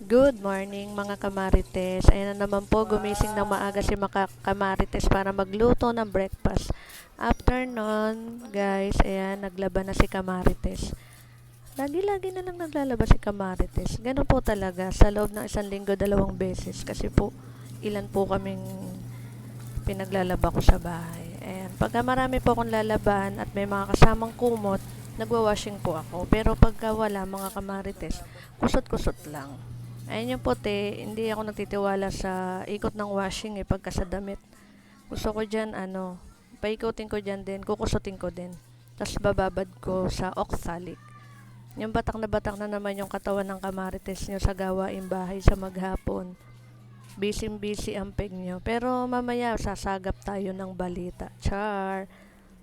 Good morning mga kamarites. Ayan na naman po, gumising ng maaga si mga kamarites para magluto ng breakfast. Afternoon, guys, ayan, naglaba na si kamarites. Lagi-lagi na lang naglalaba si kamarites. Ganun po talaga, sa loob ng isang linggo, 2 beses. Kasi po, ilan po kaming pinaglalaba ko sa bahay. Ayan, pagka marami po akong lalaban at may mga kasamang kumot, nagwa-washing po ako. Pero pagka wala mga kamarites, kusot-kusot lang. Ayun yung puti, hindi ako nagtitiwala sa ikot ng washing pagka sa damit. Gusto ko dyan, paikutin ko dyan din, kukusutin ko din. Tapos bababad ko sa oxalic. Yung batak na naman yung katawan ng kamarites nyo sa gawaing bahay sa maghapon. Busy ang peg nyo. Pero mamaya sasagap tayo ng balita. Char!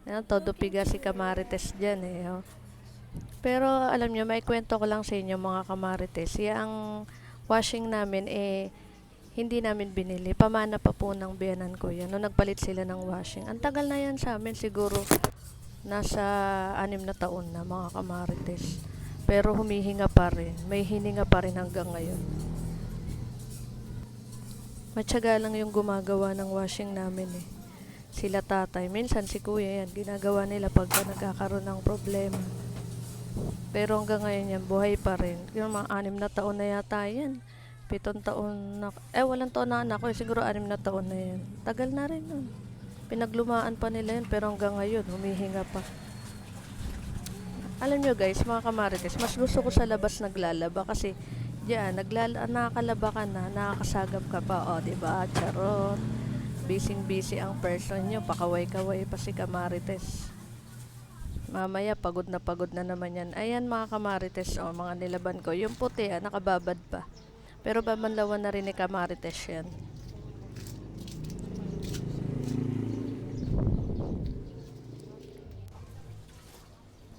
Yan, todo piga si kamarites dyan Oh. Pero alam nyo, may kwento ko lang sa inyo mga kamarites. Yung washing namin hindi namin binili. Pamana pa po ng biyanan ko yan. Nung nagpalit sila ng washing. Ang tagal na yan sa amin. Siguro nasa 6 na taon na mga kamarites. Pero humihinga pa rin. May hininga pa rin hanggang ngayon. Matyaga lang yung gumagawa ng washing namin Sila tatay. Minsan si kuya yan. Ginagawa nila pagka nagkakaroon ng problema. Pero hanggang ngayon yan, buhay pa rin. Yung mga 6 na taon na yata yan. 7 taon na, 8 taon na anak ko, siguro 6 na taon na yan. Tagal na rin nun. Pinaglumaan pa nila yan, pero hanggang ngayon, humihinga pa. Alam nyo guys, mga kamarites, mas gusto ko sa labas naglalaba kasi diyan, nakakalaba ka na, nakakasagap ka pa, diba? Charot. Busy ang person nyo, pakaway-kaway pa si kamarites. Mamaya, pagod na naman yan. Ayan mga kamarites, mga nilaban ko. Yung puti, nakababad pa. Pero babanlawan na rin ni kamarites yan.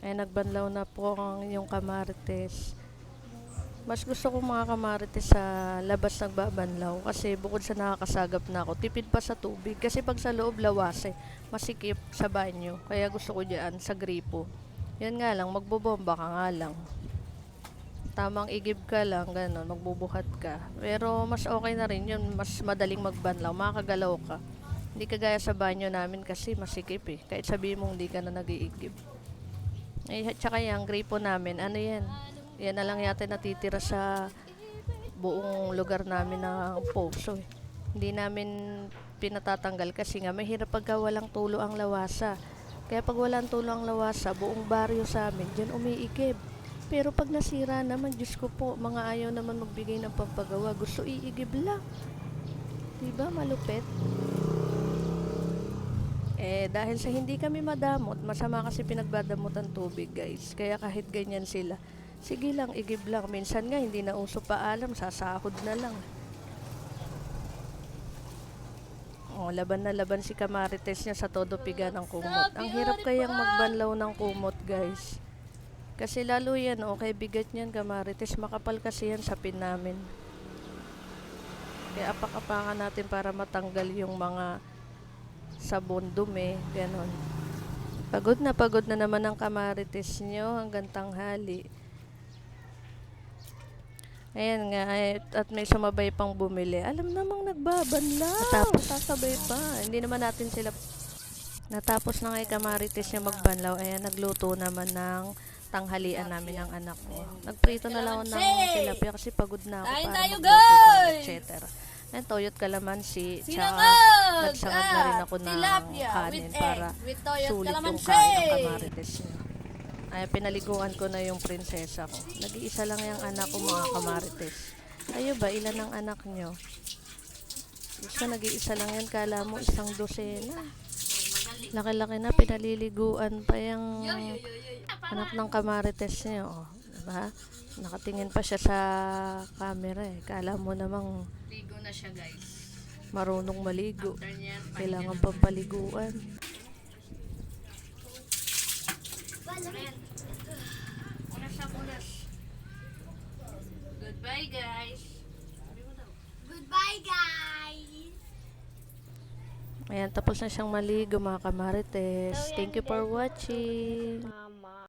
Ay, nagbanlaw na po yung kamarites. Mas gusto ko mga kamarites sa labas nagbabanlaw. Kasi bukod sa nakakasagap na ako, tipid pa sa tubig. Kasi pag sa loob lawas masikip sa banyo. Kaya gusto ko dyan sa gripo. Yan nga lang, magbobomba ka nga lang. Tamang igib ka lang, gano'n, magbubuhat ka. Pero mas okay na rin yun, mas madaling magbanlaw, makakagalaw ka. Hindi kagaya sa banyo namin kasi masikip Kahit sabihin mong hindi ka na nag-iigib. Tsaka yung gripo namin, yan? Yan na lang yata natitira sa buong lugar namin ng poso Hindi namin pinatatanggal kasi nga mahirap pagka walang tulo ang lawasa. Kaya pag walang tulo ang lawasa, buong baryo sa amin, dyan umiikib. Pero pag nasira naman, Diyos ko po, mga ayaw naman magbigay ng pampagawa. Gusto iigib lang. Diba malupit? Dahil sa hindi kami madamot, masama kasi pinagbadamutan tubig guys. Kaya kahit ganyan sila, sige lang, igib lang. Minsan nga, hindi na uso paalam, sasahod na lang. Laban na laban si kamarites niya sa todo piga ng kumot. Ang hirap kayang magbanlaw ng kumot, guys. Kasi lalo yan, okay, bigat niyan kamarites. Makapal kasi yan sa pin namin. Kaya apak-apakan natin para matanggal yung mga sabon, dumi, ganon. Pagod na naman ang kamarites nyo hanggang tanghali. Ayan nga, at may sumabay pang bumili. Alam namang nagbabanlaw. Tapos sasabay pa. Hindi naman natin sila. Natapos na nga kamarites niya magbanlaw. Ayan, nagluto naman ng tanghalian namin ng anak ko. Nagprito na lang ako ng tilapia kasi pagod na ako para magluto pa, etc. Ayan, toyot kalamansi. Tsaka nagsangag na rin ako ng kanin para sulit yung kain ng kamarites niya. Ay, pinaliguan ko na yung prinsesa ko. Nag-iisa lang yung anak ko mga kamarites. Ayo ba, ilan ang anak nyo? Gusto, nag-iisa lang yan. Kala mo isang dosena. Laki-laki na, pinaliliguan pa yung anak ng kamarites nyo. Diba? Nakatingin pa siya sa camera Kala mo namang ligo na siya guys. Marunong maligo. Kailangan pang paliguan. Goodbye guys. Goodbye guys. Ayan, tapos na siyang maligo mga kamarites. Thank you for watching.